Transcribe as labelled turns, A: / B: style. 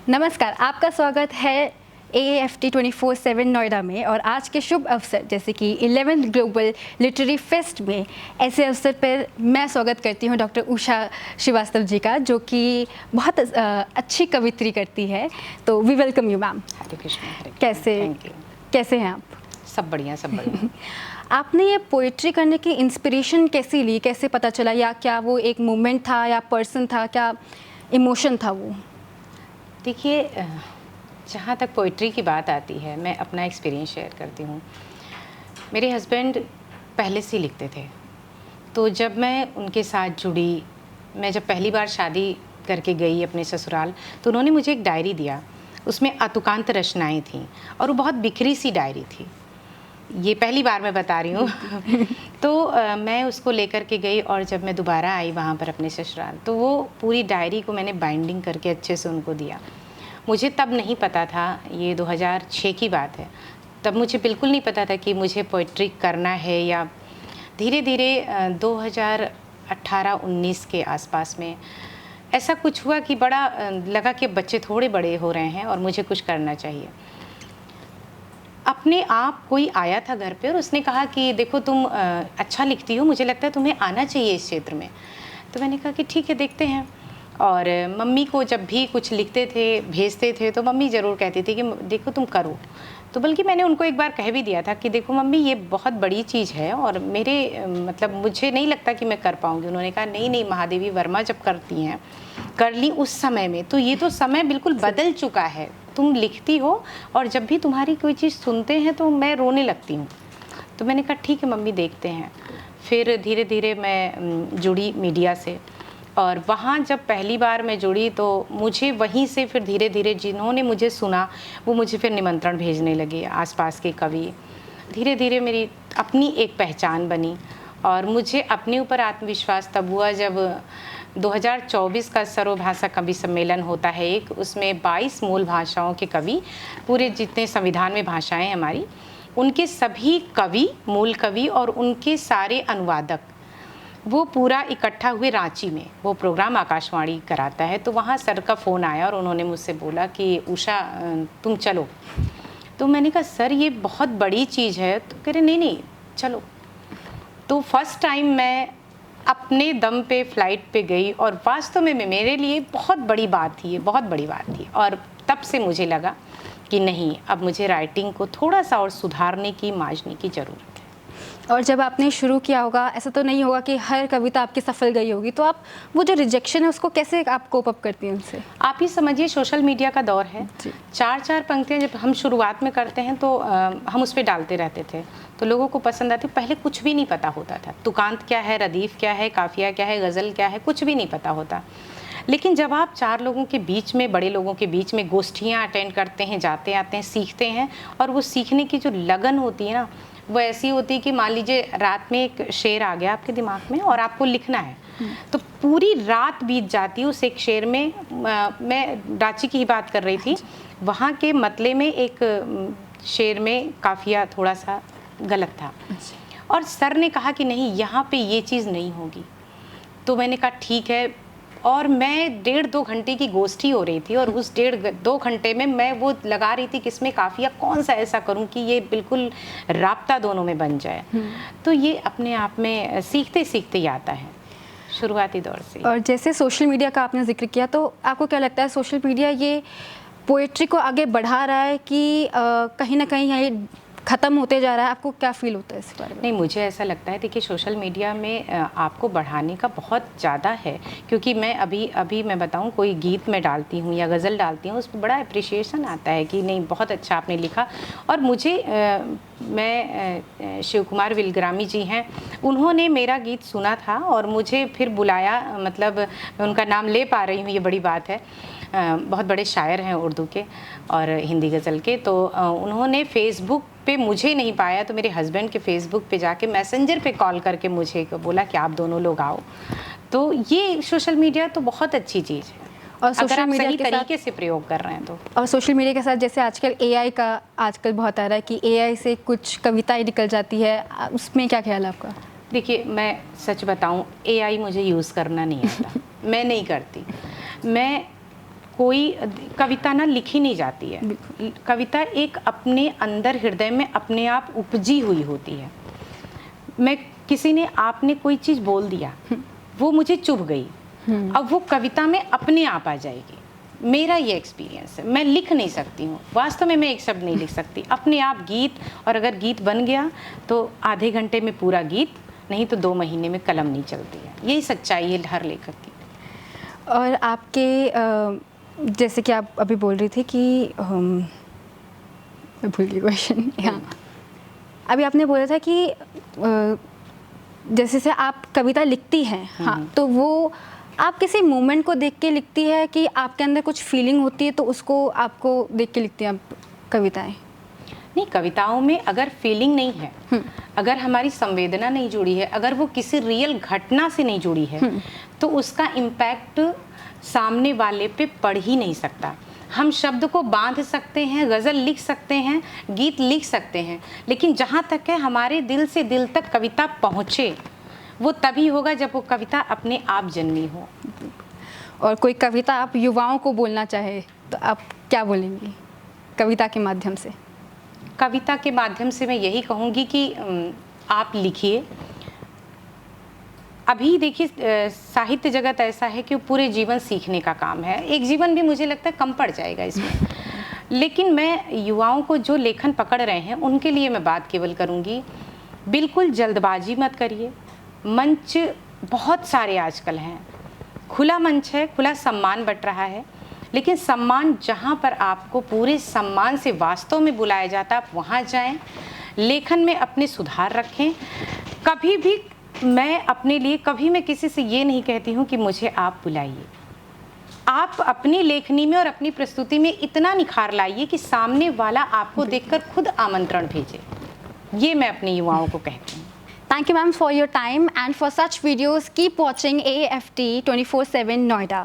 A: नमस्कार, आपका स्वागत है AAFT 24/7 नोएडा में। और आज के शुभ अवसर जैसे कि 11th ग्लोबल लिटरेरी फेस्ट में ऐसे अवसर पर मैं स्वागत करती हूँ डॉक्टर उषा श्रीवास्तव जी का, जो कि बहुत अच्छी कवित्री करती है। तो वी वेलकम यू मैम।
B: हरे कृष्ण।
A: कैसे हैं आप?
B: सब बढ़िया, सब बढ़िया।
A: आपने ये पोइट्री करने की इंस्पिरेशन कैसे ली, कैसे पता चला, या क्या वो एक मूवमेंट था या पर्सन था, क्या इमोशन था वो?
B: देखिए, जहाँ तक पोइट्री की बात आती है, मैं अपना एक्सपीरियंस शेयर करती हूँ। मेरे हस्बैंड पहले से लिखते थे, तो जब मैं उनके साथ जुड़ी, मैं जब पहली बार शादी करके गई अपने ससुराल, तो उन्होंने मुझे एक डायरी दिया। उसमें अतुकांत रचनाएँ थीं और वो बहुत बिखरी सी डायरी थी। ये पहली बार मैं बता रही हूँ। तो मैं उसको लेकर के गई, और जब मैं दोबारा आई वहाँ पर अपने ससुराल, तो वो पूरी डायरी को मैंने बाइंडिंग करके अच्छे से उनको दिया। मुझे तब नहीं पता था, ये 2006 की बात है, तब मुझे बिल्कुल नहीं पता था कि मुझे पोइट्री करना है। या धीरे धीरे 2018-19 के आसपास में ऐसा कुछ हुआ कि बड़ा लगा कि बच्चे थोड़े बड़े हो रहे हैं और मुझे कुछ करना चाहिए। अपने आप कोई आया था घर पे और उसने कहा कि देखो तुम अच्छा लिखती हो, मुझे लगता है तुम्हें आना चाहिए इस क्षेत्र में। तो मैंने कहा कि ठीक है, देखते हैं। और मम्मी को जब भी कुछ लिखते थे, भेजते थे, तो मम्मी ज़रूर कहती थी कि देखो तुम करो। तो बल्कि मैंने उनको एक बार कह भी दिया था कि देखो मम्मी, ये बहुत बड़ी चीज़ है और मेरे मतलब मुझे नहीं लगता कि मैं कर पाऊँगी। उन्होंने कहा नहीं नहीं, महादेवी वर्मा जब करती हैं, कर ली उस समय में, तो ये तो समय बिल्कुल बदल चुका है। तुम लिखती हो और जब भी तुम्हारी कोई चीज़ सुनते हैं तो मैं रोने लगती हूँ। तो मैंने कहा ठीक है मम्मी, देखते हैं। फिर धीरे धीरे मैं जुड़ी मीडिया से, और वहाँ जब पहली बार मैं जुड़ी तो मुझे वहीं से फिर धीरे धीरे जिन्होंने मुझे सुना वो मुझे फिर निमंत्रण भेजने लगे, आसपास के कवि। धीरे धीरे मेरी अपनी एक पहचान बनी, और मुझे अपने ऊपर आत्मविश्वास तब हुआ जब 2024 का सर्वभाषा कवि सम्मेलन होता है एक, उसमें 22 मूल भाषाओं के कवि, पूरे जितने संविधान में भाषाएं हमारी, उनके सभी कवि, मूल कवि और उनके सारे अनुवादक, वो पूरा इकट्ठा हुए रांची में। वो प्रोग्राम आकाशवाणी कराता है। तो वहाँ सर का फ़ोन आया और उन्होंने मुझसे बोला कि उषा तुम चलो। तो मैंने कहा सर ये बहुत बड़ी चीज़ है। तो कह रहे नहीं नहीं चलो। तो फर्स्ट टाइम मैं अपने दम पे फ़्लाइट पे गई, और वास्तव में मेरे लिए बहुत बड़ी बात थी, ये बहुत बड़ी बात थी। और तब से मुझे लगा कि नहीं, अब मुझे राइटिंग को थोड़ा सा और सुधारने की, मांझने की ज़रूरत है।
A: और जब आपने शुरू किया होगा, ऐसा तो नहीं होगा कि हर कविता आपकी सफल गई होगी, तो आप वो जो रिजेक्शन है उसको कैसे आप कोप अप करती हैं उनसे?
B: आप ही समझिए, सोशल मीडिया का दौर है। 4-4 पंक्तियाँ जब हम शुरुआत में करते हैं तो हम उस पर डालते रहते थे, तो लोगों को पसंद आती। पहले कुछ भी नहीं पता होता था, तुकांत क्या है, रदीफ क्या है, काफिया क्या है, गज़ल क्या है, कुछ भी नहीं पता होता। लेकिन जब आप 4 लोगों के बीच में, बड़े लोगों के बीच में गोष्ठियाँ अटेंड करते हैं, जाते आते हैं, सीखते हैं, और वो सीखने की जो लगन होती है ना, वो ऐसी होती है कि मान लीजिए रात में एक शेर आ गया आपके दिमाग में और आपको लिखना है, तो पूरी रात बीत जाती है उस एक शेर में। मैं रांची की ही बात कर रही थी, वहाँ के मतले में एक शेर में काफिया थोड़ा सा गलत था, और सर ने कहा कि नहीं, यहाँ पे ये चीज़ नहीं होगी। तो मैंने कहा ठीक है, और मैं 1.5-2 घंटे की गोष्ठी हो रही थी, और उस 1.5-2 घंटे में मैं वो लगा रही थी किसमें काफिया कौन सा ऐसा करूं कि ये बिल्कुल राब्ता दोनों में बन जाए। तो ये अपने आप में सीखते सीखते ही आता है, शुरुआती दौर से।
A: और जैसे सोशल मीडिया का आपने जिक्र किया, तो आपको क्या लगता है सोशल मीडिया ये पोएट्री को आगे बढ़ा रहा है कि कहीं ना कहीं ये ख़त्म होते जा रहा है? आपको क्या फील होता है इस बारे में?
B: नहीं, मुझे ऐसा लगता है, देखिए सोशल मीडिया में आपको बढ़ाने का बहुत ज़्यादा है, क्योंकि मैं अभी मैं बताऊं, कोई गीत मैं डालती हूं या गज़ल डालती हूं, उस पर बड़ा अप्रिशिएशन आता है कि नहीं बहुत अच्छा आपने लिखा। और मुझे मैं शिव कुमार विलग्रामी जी हैं, उन्होंने मेरा गीत सुना था और मुझे फिर बुलाया, मतलब मैं उनका नाम ले पा रही हूँ, ये बड़ी बात है। बहुत बड़े शायर हैं उर्दू के और हिंदी गज़ल के। तो उन्होंने फेसबुक पे मुझे नहीं पाया, तो मेरे हस्बैंड के फेसबुक पे जाके मैसेंजर पे कॉल करके मुझे बोला कि आप दोनों लोग आओ। तो ये सोशल मीडिया तो बहुत अच्छी चीज़ है,
A: और
B: अगर
A: सोशल
B: आप
A: मीडिया
B: सही
A: के
B: तरीके से प्रयोग कर रहे हैं तो।
A: और सोशल मीडिया के साथ जैसे आजकल एआई का आजकल बहुत आ रहा है कि एआई से कुछ कविताएं निकल जाती है, उसमें क्या ख्याल है आपका?
B: देखिए, मैं सच बताऊं, एआई मुझे यूज़ करना नहीं आता। मैं नहीं करती। मैं कोई कविता ना लिखी नहीं जाती है, कविता एक अपने अंदर हृदय में अपने आप उपजी हुई होती है। मैं किसी ने आपने कोई चीज़ बोल दिया, वो मुझे चुभ गई, अब वो कविता में अपने आप आ जाएगी। मेरा ये एक्सपीरियंस है, मैं लिख नहीं सकती हूँ, वास्तव में मैं एक शब्द नहीं लिख सकती, अपने आप गीत, और अगर गीत बन गया तो आधे घंटे में पूरा गीत, नहीं तो 2 महीने में कलम नहीं चलती है। यही सच्चाई है हर लेखक की।
A: और आपके जैसे कि आप अभी बोल रही थी कि मैं भूल गई क्वेश्चन। हाँ, अभी आपने बोला था कि जैसे से आप कविता लिखती हैं, हाँ, तो वो आप किसी मोमेंट को देख के लिखती है कि आपके अंदर कुछ फीलिंग होती है तो उसको आपको देख के लिखती हैं आप कविताएं?
B: नहीं, कविताओं में अगर फीलिंग नहीं है, अगर हमारी संवेदना नहीं जुड़ी है, अगर वो किसी रियल घटना से नहीं जुड़ी है, तो उसका इम्पैक्ट सामने वाले पे पड़ ही नहीं सकता। हम शब्द को बांध सकते हैं, गज़ल लिख सकते हैं, गीत लिख सकते हैं, लेकिन जहाँ तक है हमारे दिल से दिल तक कविता पहुँचे, वो तभी होगा जब वो कविता अपने आप जन्मी हो।
A: और कोई कविता आप युवाओं को बोलना चाहे तो आप क्या बोलेंगी कविता के माध्यम से?
B: कविता के माध्यम से मैं यही कहूँगी कि आप लिखिए। अभी देखिए साहित्य जगत ऐसा है कि वो पूरे जीवन सीखने का काम है, एक जीवन भी मुझे लगता है कम पड़ जाएगा इसमें। लेकिन मैं युवाओं को जो लेखन पकड़ रहे हैं उनके लिए मैं बात केवल करूँगी, बिल्कुल जल्दबाजी मत करिए। मंच बहुत सारे आजकल हैं, खुला मंच है, खुला सम्मान बट रहा है, लेकिन सम्मान जहाँ पर आपको पूरे सम्मान से वास्तव में बुलाया जाता है आप वहाँ जाएं। लेखन में अपने सुधार रखें। कभी भी मैं अपने लिए कभी मैं किसी से ये नहीं कहती हूँ कि मुझे आप बुलाइए। आप अपनी लेखनी में और अपनी प्रस्तुति में इतना निखार लाइए कि सामने वाला आपको देखकर खुद आमंत्रण भेजे। ये मैं अपने युवाओं को कहती हूँ।
A: Thank you, ma'am, for your time and for such videos. Keep watching AFT 24/7 Noida.